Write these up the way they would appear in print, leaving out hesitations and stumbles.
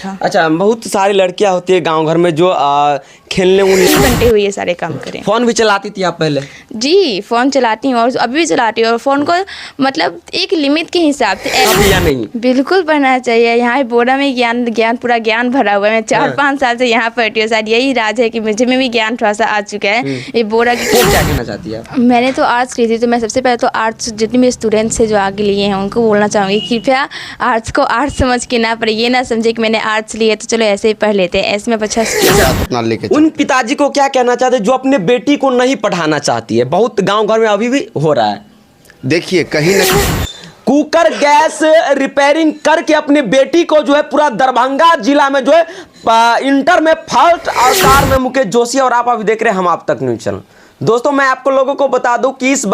था। अच्छा, बहुत सारी लड़कियां होती है गांव घर में जो खेलने घंटे हुए ये सारे काम करें। फोन भी चलाती थी आप पहले? जी, फ़ोन चलाती हूँ और अभी भी चलाती हूँ, और फ़ोन को मतलब एक लिमिट के हिसाब से या नहीं? बिल्कुल पढ़ना चाहिए। यहाँ बोरा में ज्ञान पूरा ज्ञान भरा हुआ है। मैं 4-5 साल से यहाँ पढ़ती हूँ, शायद यही राज है कि मुझे में भी ज्ञान थोड़ा सा आ चुका है। ये बोरा की क्या कहना चाहती है आप? मैंने तो आर्ट्स की थी, तो मैं सबसे पहले तो आर्ट्स जितने भी स्टूडेंट्स हैं जो आगे लिए हैं उनको बोलना चाहूँगी कृपया आर्ट्स को आर्ट्स समझ के ना पढ़े, ये ना समझे कि मैंने आर्ट्स लिए तो चलो ऐसे ही पढ़ लेते हैं, ऐसे में अच्छा उन पिताजी को क्या कहना चाहते जो अपने बेटी को नहीं पढ़ाना चाहती है? बहुत गांव घर में अभी भी हो रहा है। देखिए कहीं ना कुकर गैस रिपेयरिंग करके अपनी बेटी को जो है पूरा दरभंगा जिला में जो है इंटर में फर्स्ट अवतार में मुकेश जोशी, और आप अभी देख रहे हैं हम आप तक न्यूज़ चैनल। दोस्तों मैं आपको लोगों को बता दूं कि इस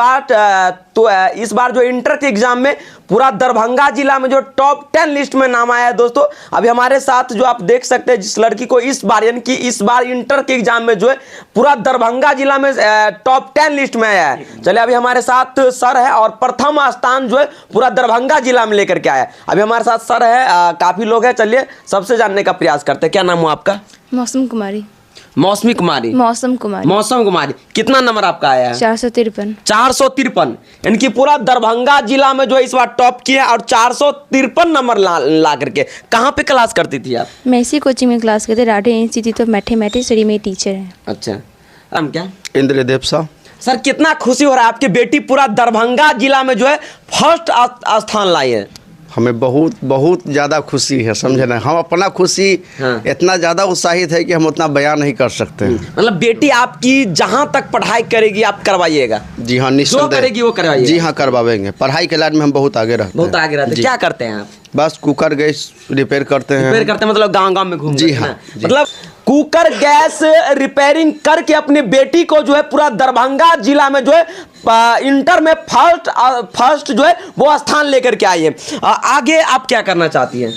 बार जो इंटर के एग्जाम में पूरा दरभंगा जिला में जो टॉप 10 लिस्ट में नाम आया है। दोस्तों अभी हमारे साथ जो आप देख सकते हैं जिस लड़की को इस बार यानी कि इस बार इंटर के एग्जाम में जो है पूरा दरभंगा जिला में टॉप 10 लिस्ट में आया है। चलिए अभी हमारे साथ सर है और प्रथम स्थान जो है पूरा दरभंगा जिला में लेकर के आया है। अभी हमारे साथ सर है, काफी लोग हैं, चलिए सबसे जानने का प्रयास करते हैं। क्या नाम हुआ आपका? मौसम कुमारी। मौसमी कुमारी। मौसम कुमारी। कितना नंबर आपका आया है? 453। 453 यानी कि पूरा दरभंगा जिला में जो है इस बार टॉप किया और 453 नंबर ला करके। कहाँ पे क्लास करती थी आप? मैं इसी कोचिंग में क्लास करते, Rathore institute of mathematics, study में टीचर है। अच्छा, हम क्या? इंद्रदेव साहब। सर कितना खुशी हो रहा है आपकी बेटी पूरा दरभंगा जिला में जो है फर्स्ट स्थान लाई है? हमें बहुत बहुत ज़्यादा खुशी है, समझे ना। हम अपना खुशी इतना ज़्यादा उत्साहित है कि हम उतना बयान नहीं कर सकते हैं। मतलब बेटी आपकी जहाँ तक पढ़ाई करेगी आप करवाइएगा? जी हाँ, निश्चित करेगी वो करवाइएगा? जी हाँ, करवाएंगे। पढ़ाई के लाइन में हम बहुत आगे रहते हैं। बहुत आगे रहते हैं। क्या करते हैं आप? बस कुकर गैस रिपेयर करते हैं। रिपेयर करते हैं मतलब गांव-गांव में घूमते हैं? जी हाँ, मतलब कुकर गैस रिपेयरिंग करके अपनी बेटी को जो है पूरा दरभंगा जिला में जो है इंटर में फर्स्ट जो है वो स्थान लेकर के आई है। आगे आप क्या करना चाहती हैं?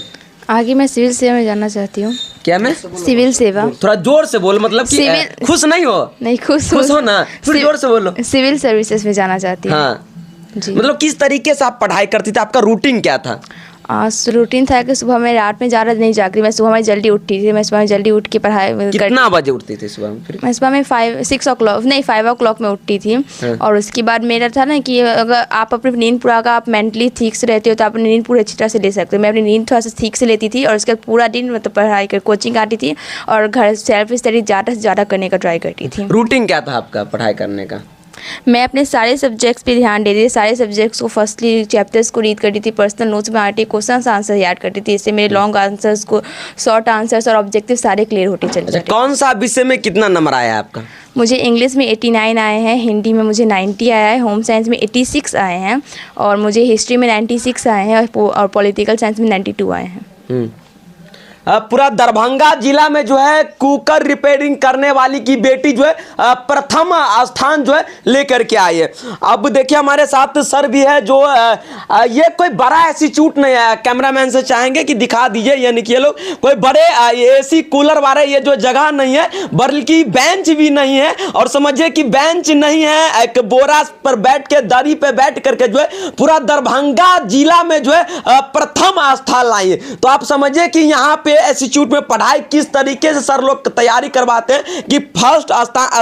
आगे मैं सिविल सेवा में जाना चाहती हूँ। क्या में? सिविल सेवा। थोड़ा जोर से बोलो, मतलब कि खुश नहीं हो? नहीं, खुश हो ना, फिर जोर से बोलो। सिविल सर्विसेज में जाना चाहती हूँ। हाँ जी। मतलब किस तरीके से आप पढ़ाई करती थी? आपका रूटीन क्या था? रूटीन था कि सुबह मैं रात में ज़्यादा नहीं जागती, मैं सुबह में जल्दी उठती थी। मैं सुबह में जल्दी उठ के पढ़ाई कितना बजे उठती थी सुबह में? मैं सुबह में 5 o'clock में उठती थी। और उसके बाद मेरा था ना कि अगर आप अपनी नींद पूरा अगर आप मेंटली ठीक से रहते हो तो आप अपनी नींद पूरी अच्छी तरह से ले सकते हो। मैं अपनी नींद थोड़ा सा ठीक से लेती थी और उसके बाद पूरा दिन मतलब पढ़ाई कर कोचिंग आती थी और घर सेल्फ स्टडी ज़्यादा से ज़्यादा करने का ट्राई करती थी। रूटीन क्या था आपका पढ़ाई करने का? मैं अपने सारे सब्जेक्ट्स पे ध्यान देती थी, सारे सब्जेक्ट्स को फर्स्टली चैप्टर्स को रीड करती थी, पर्सनल नोट्स बनाती, क्वेश्चन आंसर याद करती थी। इससे मेरे लॉन्ग आंसर्स को शॉर्ट आंसर्स और ऑब्जेक्टिव सारे क्लियर होते चले जाते। कौन सा विषय में कितना नंबर आया आपका? मुझे इंग्लिश में 89 आए हैं, हिंदी में मुझे 90 आया है, होम साइंस में 86 आए हैं और मुझे हिस्ट्री में 96 आए हैं और पॉलिटिकल साइंस में 92 आए हैं। पूरा दरभंगा जिला में जो है कुकर रिपेयरिंग करने वाली की बेटी जो है प्रथम स्थान जो है लेकर के आई है। अब देखिए हमारे साथ सर भी है जो ये कोई बड़ा इंस्टीट्यूट नहीं है। कैमरामैन से चाहेंगे कि दिखा दीजिए, यानी कि ये लोग कोई बड़े एसी कूलर वाले ये जो जगह नहीं है, बल्कि बेंच भी नहीं है। और समझिए कि बेंच नहीं है, एक बोरा पर बैठ के दरी पे बैठ करके जो है पूरा दरभंगा जिला में जो है प्रथम स्थान लाई है। तो आप समझिए कि यहाँ पे इंस्टीट्यूट में पढ़ाई किस तरीके से सर लोग तैयारी करवाते हैं कि फर्स्ट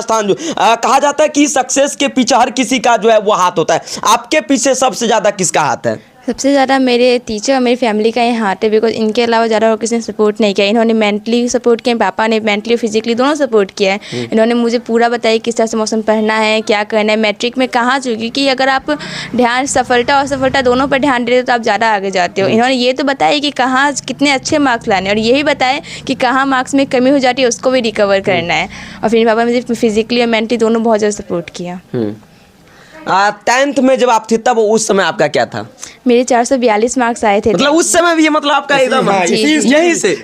स्थान जो कहा जाता है कि सक्सेस के पीछे हर किसी का जो है वो हाथ होता है। आपके पीछे सबसे ज्यादा किसका हाथ है? सबसे ज़्यादा मेरे टीचर और मेरी फैमिली का ही हाथ है, बिकॉज इनके अलावा ज़्यादा और किसी ने सपोर्ट नहीं किया। इन्होंने मेंटली सपोर्ट किया, पापा ने मेंटली फिजिकली दोनों सपोर्ट किया है। इन्होंने मुझे पूरा बताया किस तरह से मौसम पढ़ना है, क्या करना है, मैट्रिक में कहाँ चुकी कि अगर आप ध्यान सफलता और असफलता दोनों पर ध्यान देते हो तो आप ज़्यादा आगे जाते हो। इन्होंने ये तो बताया कि कहाँ कितने अच्छे मार्क्स लाने और यही बताया कि कहाँ मार्क्स में कमी हो जाती है उसको भी रिकवर करना है। और फिर पापा मुझे फिजिकली और मेंटली दोनों बहुत ज़्यादा सपोर्ट किया। 10th में जब आप थे तब उस समय आपका क्या था? मेरे 442 मार्क्स आए थे। मतलब उस समय भी मतलब आपका एकदम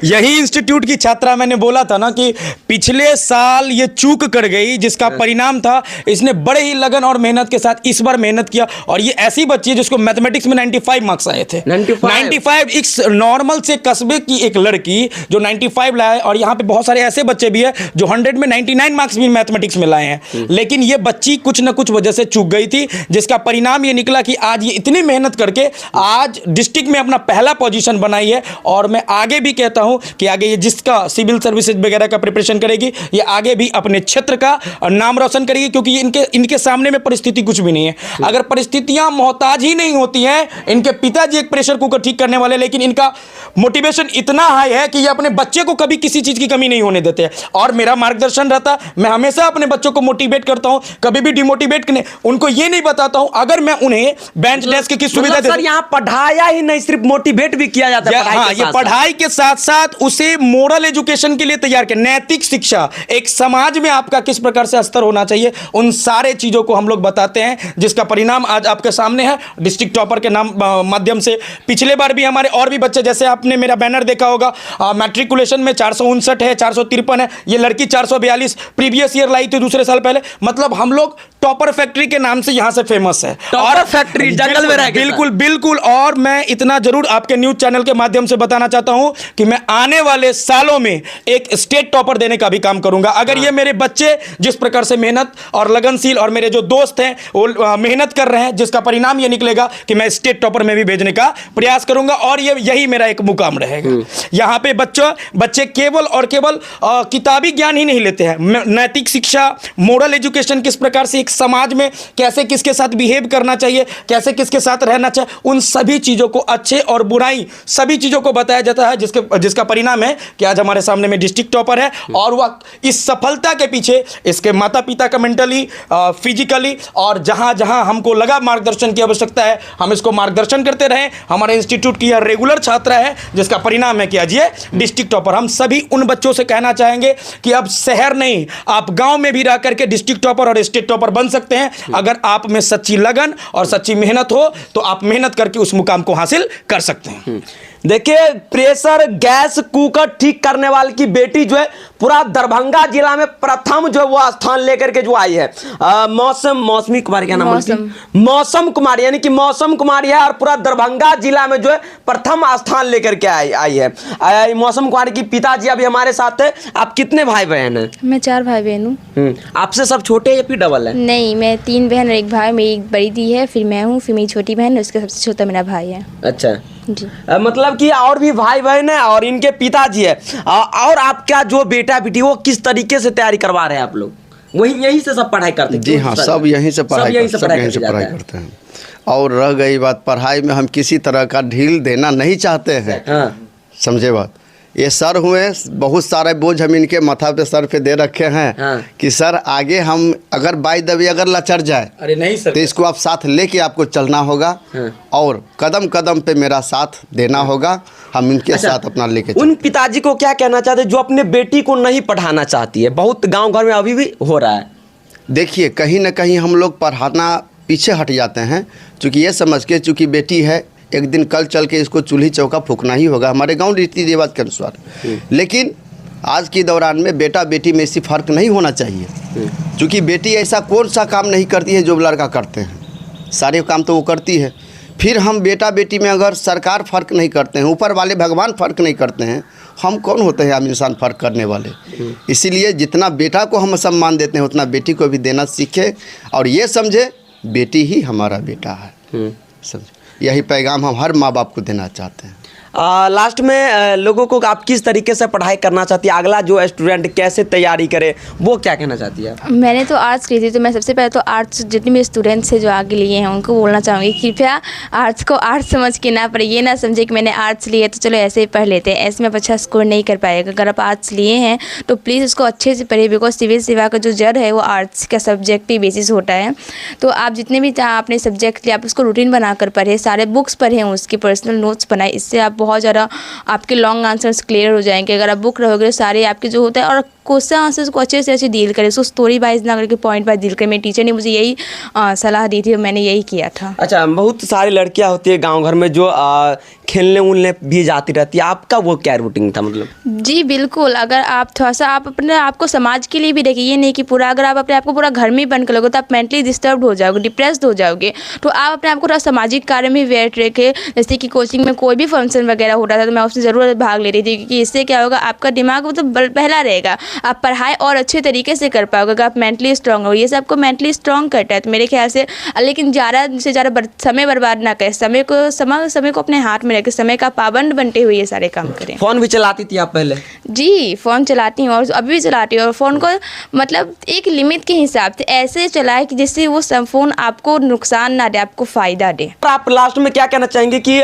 यही इंस्टीट्यूट की छात्रा मैंने बोला था ना कि पिछले साल ये चूक कर गई, जिसका परिणाम था इसने बड़े ही लगन और मेहनत के साथ इस बार मेहनत किया। और ये ऐसी बच्ची है जिसको मैथमेटिक्स में 95 मार्क्स आए थे। 95 एक नॉर्मल से कस्बे की एक लड़की जो 95 लाए। और यहाँ पे बहुत सारे ऐसे बच्चे भी है जो 100 में 99 मार्क्स भी मैथमेटिक्स में लाए हैं। लेकिन ये बच्ची कुछ ना कुछ वजह से चूक गई गई थी, जिसका परिणाम ये निकला कि आज ये इतनी मेहनत करके आज डिस्ट्रिक्ट में अपना पहला पोजीशन बनाई है। और मैं आगे भी कहता हूं कि आगे ये जिसका सिविल सर्विसेज वगैरह का प्रिपरेशन करेगी, ये आगे भी अपने क्षेत्र का नाम रोशन करेगी, क्योंकि इनके सामने में परिस्थिति कुछ भी नहीं है। अगर परिस्थितियां मोहताज ही नहीं होती हैं, इनके पिताजी एक प्रेशर कुकर ठीक करने वाले, लेकिन इनका मोटिवेशन इतना हाई है कि ये अपने बच्चे को कभी किसी चीज की कमी नहीं होने देते हैं। और मेरा मार्गदर्शन रहता, मैं हमेशा अपने बच्चों को मोटिवेट करता हूं, कभी भी डिमोटिवेट करने उनको ये नहीं बताता हूं। अगर मैं उन्हें बेंच डेस्क की सुविधा सर यहां पढ़ाया ही नहीं, सिर्फ मोटिवेट भी किया जाता है। हाँ, ये पढ़ाई के साथ साथ उसे मोरल एजुकेशन के लिए तैयार किया, नैतिक शिक्षा, एक समाज में आपका किस प्रकार से स्तर होना चाहिए, उन सारे चीजों को हम लोग बताते हैं, जिसका परिणाम आज आपके सामने है डिस्ट्रिक्ट टॉपर के नाम माध्यम से। पिछले बार भी हमारे और भी बच्चे, जैसे आपने मेरा बैनर देखा होगा, मैट्रिकुलेशन में 459 है, 453 है, ये लड़की 442 प्रीवियस ईयर लाई थी दूसरे साल पहले। मतलब हम लोग टॉपर फैक्ट्री के नाम से यहां से फेमस है। और फैक्ट्री जंगल में रह गए। बिल्कुल बिल्कुल। और मैं इतना जरूर आपके न्यूज चैनल के माध्यम से बताना चाहता हूं कि मैं आने वाले सालों में एक स्टेट टॉपर देने का भी काम करूंगा। अगर ये मेरे बच्चे जिस प्रकार से मेहनत और लगनशील, और मेरे जो दोस्त हैं वो मेहनत कर रहे हैं, जिसका परिणाम ये निकलेगा कि मैं स्टेट टॉपर में भी भेजने का प्रयास करूंगा। और यही मेरा एक मुकाम रहेगा। यहां पे बच्चे केवल और केवल किताबी ज्ञान ही नहीं लेते हैं, नैतिक शिक्षा, मोरल एजुकेशन, किस प्रकार से एक समाज में कैसे किसके साथ बिहेव करना चाहिए, कैसे किसके साथ रहना चाहिए, उन सभी चीजों को, अच्छे और बुराई सभी चीजों को बताया जाता है, जिसका परिणाम है कि आज हमारे सामने में डिस्ट्रिक्ट टॉपर है। और वह इस सफलता के पीछे इसके माता पिता का मेंटली, फिजिकली, और जहां जहां हमको लगा मार्गदर्शन की आवश्यकता है, हम इसको मार्गदर्शन करते रहे। हमारे इंस्टीट्यूट की यह रेगुलर छात्रा है, जिसका परिणाम है कि आज ये डिस्ट्रिक्ट टॉपर। हम सभी उन बच्चों से कहना चाहेंगे कि अब शहर नहीं, आप गांव में भी रह करके डिस्ट्रिक्ट टॉपर और स्टेट टॉपर बन सकते हैं। अगर आप में सच्ची लगन और सच्ची मेहनत हो तो आप मेहनत करके उस मुकाम को हासिल कर सकते हैं। देखिए, प्रेशर गैस कुकर ठीक करने वाली की बेटी जो है पूरा दरभंगा जिला में प्रथम जो है वो स्थान लेकर के जो आई है। मौसमी कुमारी, क्या नाम है? मौसम कुमारी, यानी कि मौसम कुमारी है, और पूरा दरभंगा जिला में जो है प्रथम स्थान लेकर के आई है। मौसम कुमारी की पिताजी अभी हमारे साथ है। आप कितने भाई बहन हैं? मैं 4 भाई बहन हूँ। आपसे सब छोटे या फिर डबल है? नहीं, मैं 3 बहन और 1 भाई। मेरी एक बड़ी दी है, फिर मैं हूँ, फिर मेरी छोटी बहन, उसका सबसे छोटा मेरा भाई है। अच्छा जी। मतलब कि और भी भाई बहन है और इनके पिताजी है। और आपका जो बेटा बेटी वो किस तरीके से तैयारी करवा रहे हैं आप लोग? वही यहीं से सब पढ़ाई करते हैं? जी हाँ, सब यहीं से पढ़ाई करते हैं। और रह गई बात पढ़ाई में, हम किसी तरह का ढील देना नहीं चाहते हैं। हाँ। समझे बात? ये सर हुए, बहुत सारे बोझ हम इनके माथा पे सर पे दे रखे हैं। हाँ। कि सर आगे हम अगर बाई दबी अगर लचर जाए, अरे नहीं सर, तो इसको आप साथ लेके आपको चलना होगा। हाँ। और कदम कदम पे मेरा साथ देना होगा। हम इनके साथ अपना लेके उन पिताजी को क्या कहना चाहते जो अपने बेटी को नहीं पढ़ाना चाहती है? बहुत गांव घर में अभी भी हो रहा है। देखिए, कहीं ना कहीं हम लोग पढ़ाना पीछे हट जाते हैं, चूँकि ये समझ के चूँकि बेटी है, एक दिन कल चल के इसको चूल्ही चौका फूकना ही होगा हमारे गांव रीति रिवाज के अनुसार। लेकिन आज के दौरान में बेटा बेटी में इसी फर्क नहीं होना चाहिए, क्योंकि बेटी ऐसा कौन सा काम नहीं करती है जो लड़का करते हैं, सारे काम तो वो करती है। फिर हम बेटा बेटी में अगर सरकार फ़र्क नहीं करते हैं, ऊपर वाले भगवान फ़र्क नहीं करते हैं, हम कौन होते हैं हम इंसान फ़र्क करने वाले? इसीलिए जितना बेटा को हम सम्मान देते हैं उतना बेटी को भी देना सीखे, और ये समझे बेटी ही हमारा बेटा है। समझे? यही पैगाम हम हर माँ बाप को देना चाहते हैं। लास्ट में लोगों को आप किस तरीके से पढ़ाई करना चाहती है, अगला जो स्टूडेंट कैसे तैयारी करे, वो क्या कहना चाहती है? मैंने तो आर्ट्स की थी, तो मैं सबसे पहले तो आर्ट्स जितने भी स्टूडेंट्स हैं जो आगे लिए हैं उनको बोलना चाहूँगी, कृपया आर्ट्स को आर्ट्स समझ के ना पढ़े। ये ना समझे कि मैंने आर्ट्स लिए तो चलो ऐसे ही पढ़ लेते हैं, ऐसे में आप अच्छा स्कोर नहीं कर पाएगा। अगर आप आर्ट्स लिए हैं तो प्लीज़ उसको अच्छे से पढ़िए, बिकॉज सिविल सेवा का जो जड़ है वो आर्ट्स का सब्जेक्ट पे बेसिस होता है। तो आप जितने भी आपने सब्जेक्ट लिए आप उसको रूटीन बनाकर पढ़े, सारे बुक्स पढ़ें, उसके पर्सनल नोट्स बनाए, इससे आप बहुत ज़्यादा आपके लॉन्ग आंसर्स क्लियर हो जाएंगे। अगर आप बुक रहोगे सारे आपके जो होता है, और क्वेश्चन आंसर्स को अच्छे से अच्छे डील करें, उसको स्टोरी वाइज ना करके पॉइंट वाइज डील करें। मेरी टीचर ने मुझे यही सलाह दी थी और मैंने यही किया था। अच्छा, बहुत सारी लड़कियां होती है गांव घर में जो खेलने उलने भी जाती रहती है, आपका वो क्या रूटीन था? मतलब जी बिल्कुल, अगर आप थोड़ा सा आप अपने आप को समाज के लिए भी देखिए, ये नहीं कि पूरा अगर आप अपने आप को पूरा घर में बंद कर लोगे तो आप मेंटली डिस्टर्ब हो जाओगे, डिप्रेस्ड हो जाओगे। तो आप अपने आप को थोड़ा सामाजिक कार्य में वेट रखें। जैसे कि कोचिंग में कोई भी फंक्शन वगैरह हो रहा था तो मैं उसमें ज़रूर भाग ले रही थी, क्योंकि इससे क्या होगा, आपका दिमाग मतलब बहला रहेगा। आप पढ़ाई और अच्छे तरीके से कर पाओगे अगर आप मेंटली स्ट्रांग हो। ये सब आपको मेंटली स्ट्रांग करता है, तो मेरे ख्याल से लेकिन ज़्यादा से ज़्यादा समय बर्बाद ना करें, समय को अपने हाथ में रखें, समय का पाबंद बनते हुए ये सारे काम करें। फोन भी चलाती थी आप पहले? जी, फ़ोन चलाती हूँ और अभी भी चलाती हूँ, और फ़ोन को मतलब एक लिमिट के हिसाब से ऐसे चलाए कि जिससे वो फ़ोन आपको नुकसान ना दे, आपको फ़ायदा दे। आप लास्ट में क्या कहना चाहेंगे कि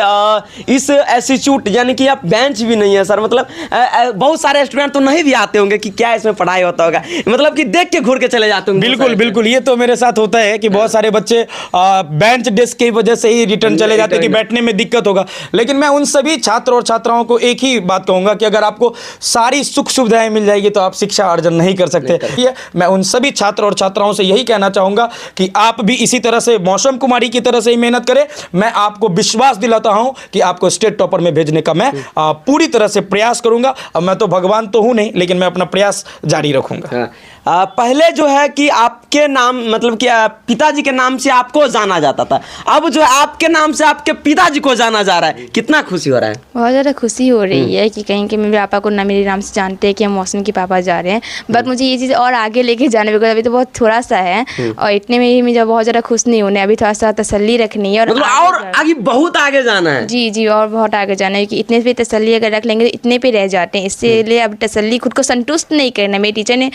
इस इंस्टीट्यूट यानी कि आप बेंच भी नहीं है सर, मतलब बहुत सारे स्टूडेंट तो नहीं भी आते होंगे कि क्या इसमें पढ़ाई होता होगा, मतलब कि देख के घूर के चले जाते होंगे। बिल्कुल बिल्कुल, ये तो मेरे साथ होता है कि बहुत सारे बच्चे बेंच डेस्क की वजह से ही रिटर्न चले जाते हैं कि बैठने में दिक्कत होगा। लेकिन मैं उन सभी छात्र और छात्राओं को एक ही बात कहूंगा कि अगर आपको सारी सुख सुविधाएं मिल जाएगी तो आप शिक्षा अर्जन नहीं कर सकते। ये मैं उन सभी छात्र और छात्राओं से यही कहना चाहूंगा कि आप भी इसी तरह से मौसम कुमारी की तरह से ही मेहनत करें। मैं आपको विश्वास दिलाता हूं कि आपको स्टेट टॉपर में भेजने का मैं पूरी तरह से प्रयास करूंगा। अब मैं तो भगवान तो हूं नहीं, लेकिन मैं अपना प्रयास जारी रखूंगा। पहले जो है कि आपके नाम मतलब कि पिताजी के नाम से आपको जाना जाता था, अब जो है आपके नाम से आपके पिताजी को जाना जा रहा है, कितना खुशी हो रहा है? बहुत ज़्यादा खुशी हो रही है कि कहीं कि मेरे पापा को ना मेरे नाम से जानते हैं कि हम मौसम के पापा जा रहे हैं, बट मुझे ये चीज़ और आगे लेके जाने बिकॉज अभी तो बहुत थोड़ा सा है और इतने में ही मुझे बहुत ज़्यादा खुश नहीं होने, अभी थोड़ा सा तसल्ली रखनी है और मतलब और आगे बहुत आगे जाना है। जी जी, और बहुत आगे जाना है कि इतने पे तसल्ली अगर रख लेंगे तो इतने पे रह जाते हैं, इसलिए अब तसल्ली खुद को संतुष्ट नहीं करना। मेरी टीचर ने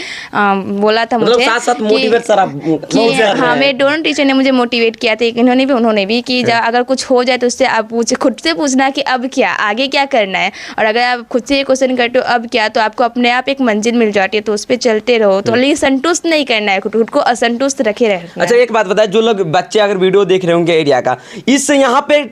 बोला था मुझे साथ साथ मोटिवेट सर आप हाँ, मेरे दोनों टीचर ने मुझे मोटिवेट किया था, उन्होंने भी कि अगर कुछ हो जाए तो उससे आप खुद से पूछना कि अब क्या, आगे क्या करना है, और अगर आप खुद से क्वेश्चन करते हो अब क्या, तो आपको अपने आप एक मंजिल मिल जाती है, तो उस पर चलते रहो। तो लेकिन संतुष्ट नहीं करना है, खुद को असंतुष्ट रखे रहना। अच्छा, एक बात बताए, जो लोग बच्चे अगर वीडियो देख रहे होंगे एरिया का, इस यहाँ पे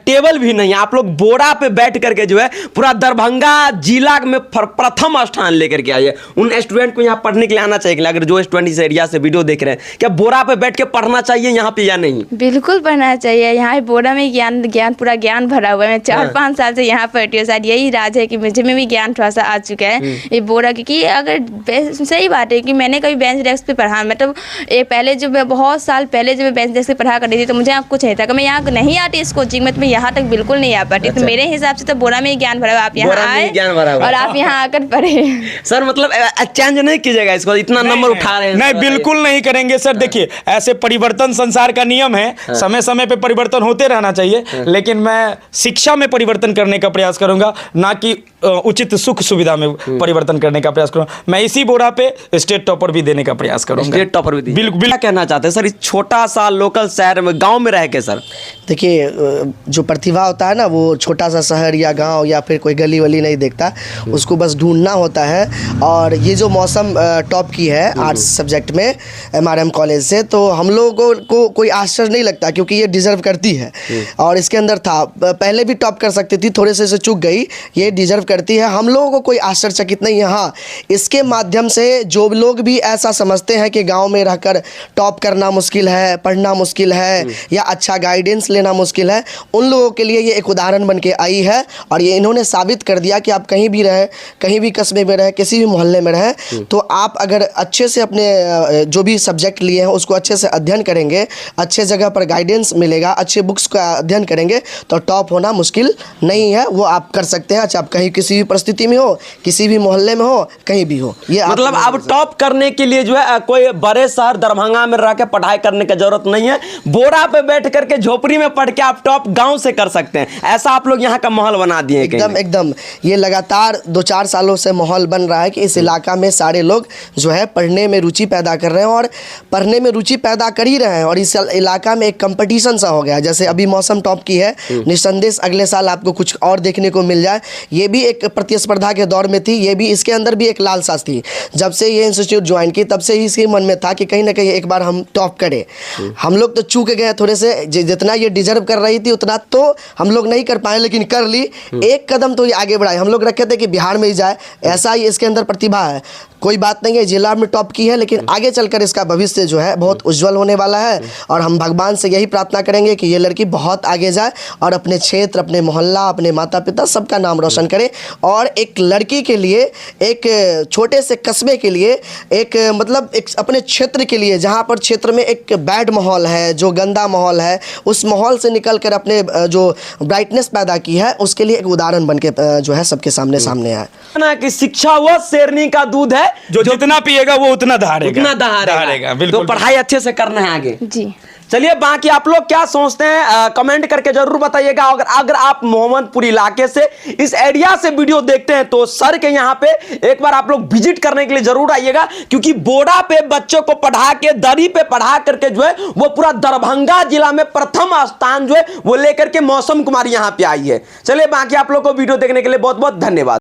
टेबल भी नहीं है, आप लोग बोरा पे बैठ करके जो है पूरा दरभंगा जिला में प्रथम स्थान लेकर के आइए। उन स्टूडेंट को यहाँ पढ़ने के लिए आना चाहिए। अगर जो स्टूडेंट इस एरिया से वीडियो देख रहे हैं, क्या बोरा पे बैठ के पढ़ना चाहिए यहाँ पे या नहीं? बिल्कुल पढ़ना चाहिए। यहाँ बोरा में ज्ञान पूरा ज्ञान भरा हुआ है। मैं 4-5 साल से यहाँ पढ़ती हूँ, शायद यही राज है कि मुझे में भी ज्ञान थोड़ा सा आ चुका है ये बोरा। क्योंकि अगर सही बात है कि मैंने कभी बेंच डेस्क पे पढ़ा, मतलब पहले जो मैं बहुत साल पहले जब मैं बेंच डेस्क पे पढ़ा करती थी तो मुझे यहाँ कुछ नहीं था, कि मैं यहाँ नहीं आती इस कोचिंग में, तो मैं यहाँ तक बिल्कुल नहीं आ पाती। तो मेरे हिसाब से तो बोरा में ही ज्ञान भरा हुआ, आप यहाँ आए और आप यहाँ आकर पढ़े। सर मतलब चेंज नहीं कीजिएगा इसको, इतना नंबर उठा रहे हैं? नहीं, बिल्कुल नहीं करेंगे सर। देखिए, ऐसे परिवर्तन संसार का नियम है, समय समय पे परिवर्तन होते रहना चाहिए, लेकिन मैं शिक्षा में परिवर्तन करने का प्रयास करूंगा, ना कि उचित सुख सुविधा में परिवर्तन करने का प्रयास करूंगा। मैं इसी बोरा पे स्टेट टॉपर भी देने का प्रयास करूंगा। स्टेट टॉपर भी बिल्कुल। क्या कहना चाहते हैं सर इस छोटा सा लोकल शहर में, गांव में रह के? सर देखिए, जो प्रतिभा होता है ना, वो छोटा सा शहर या गांव या फिर कोई गली वली नहीं देखता, उसको बस ढूंढना होता है। और ये जो मौसम टॉप की है आर्ट्स सब्जेक्ट में MRM कॉलेज से, तो हम लोगों को कोई आश्चर्य नहीं लगता, क्योंकि ये डिज़र्व करती है। और इसके अंदर था, पहले भी टॉप कर सकती थी, थोड़े से चूक गई, ये डिज़र्व करती है। हम लोगों को कोई आश्चर्यचकित नहीं है। हाँ, इसके माध्यम से जो लोग भी ऐसा समझते हैं कि गांव में रहकर टॉप करना मुश्किल है, पढ़ना मुश्किल है या अच्छा गाइडेंस लेना मुश्किल है, उन लोगों के लिए ये एक उदाहरण बन के आई है। और ये इन्होंने साबित कर दिया कि आप कहीं भी रहे, कहीं भी कस्बे में रहे, किसी भी मोहल्ले में रहे, तो आप अगर अच्छे से अपने जो भी सब्जेक्ट लिए हैं उसको अच्छे से अध्ययन करेंगे, अच्छे जगह पर गाइडेंस मिलेगा, अच्छे बुक्स का अध्ययन करेंगे, तो टॉप होना मुश्किल नहीं है। वो आप कर सकते हैं। अच्छा, आप कहीं किसी भी परिस्थिति में हो, किसी भी मोहल्ले में हो, कहीं भी हो, ये मतलब अब टॉप करने के लिए जो है कोई बड़े शहर दरभंगा में रह के पढ़ाई करने की जरूरत नहीं है। बोरा पे बैठ करके झोपड़ी में पढ़ के आप टॉप गांव से कर सकते हैं। ऐसा आप लोग यहाँ का माहौल बना दिए। एकदम ये लगातार 2-4 सालों से माहौल बन रहा है कि इस इलाका में सारे लोग जो है पढ़ने में रुचि पैदा कर रहे हैं और पढ़ने में रुचि पैदा कर ही रहे हैं। और इस इलाका में एक कंपटीशन सा हो गया। जैसे अभी मौसम टॉप की है, निस्संदेह अगले साल आपको कुछ और देखने को मिल जाए। ये भी एक प्रतिस्पर्धा के दौर में थी, ये भी इसके अंदर भी एक लालसा थी। जब से ये इंस्टीट्यूट ज्वाइन की तब से ही इसके मन में था कि कहीं ना कहीं एक बार हम टॉप करें। हम लोग तो चूक गए थोड़े से, जितना ये डिजर्व कर रही थी उतना तो हम लोग नहीं कर पाए, लेकिन कर ली। एक कदम तो ये आगे बढ़ाए। हम लोग रखे थे कि बिहार में ही जाए, ऐसा ही इसके अंदर प्रतिभा है। कोई बात नहीं है, जिला में टॉप की है, लेकिन आगे चलकर इसका भविष्य जो है बहुत उज्जवल होने वाला है। और हम भगवान से यही प्रार्थना करेंगे कि ये लड़की बहुत आगे जाए और अपने क्षेत्र, अपने मोहल्ला, अपने माता पिता सबका नाम रोशन करे। और एक लड़की के लिए, एक छोटे से कस्बे के लिए, एक मतलब एक अपने क्षेत्र के लिए, जहाँ पर क्षेत्र में एक बैड माहौल है, जो गंदा माहौल है, उस माहौल से निकल कर अपने जो ब्राइटनेस पैदा की है, उसके लिए एक उदाहरण बन के जो है सबके सामने आए। कि शिक्षा वह शेरनी का दूध है जो जितना पिएगा वो उतना दहाड़ेगा, उतना दहाड़ेगा। बिल्कुल। तो पढ़ाई अच्छे से करना है आगे। जी। चलिए, बाकी आप लोग क्या सोचते हैं कमेंट करके जरूर बताइएगा। अगर आप मोहम्मदपुर इलाके से इस एरिया से वीडियो देखते हैं तो सर के यहाँ पे एक बार आप लोग विजिट करने के लिए जरूर आइएगा, क्योंकि बोर्डा पे बच्चों को पढ़ा के, दरी पे पढ़ा करके जो है वो पूरा दरभंगा जिला में प्रथम स्थान जो है वो लेकर के मौसम कुमारी यहाँ पे आई है। चलिए, बाकी आप लोग को वीडियो देखने के लिए बहुत बहुत धन्यवाद।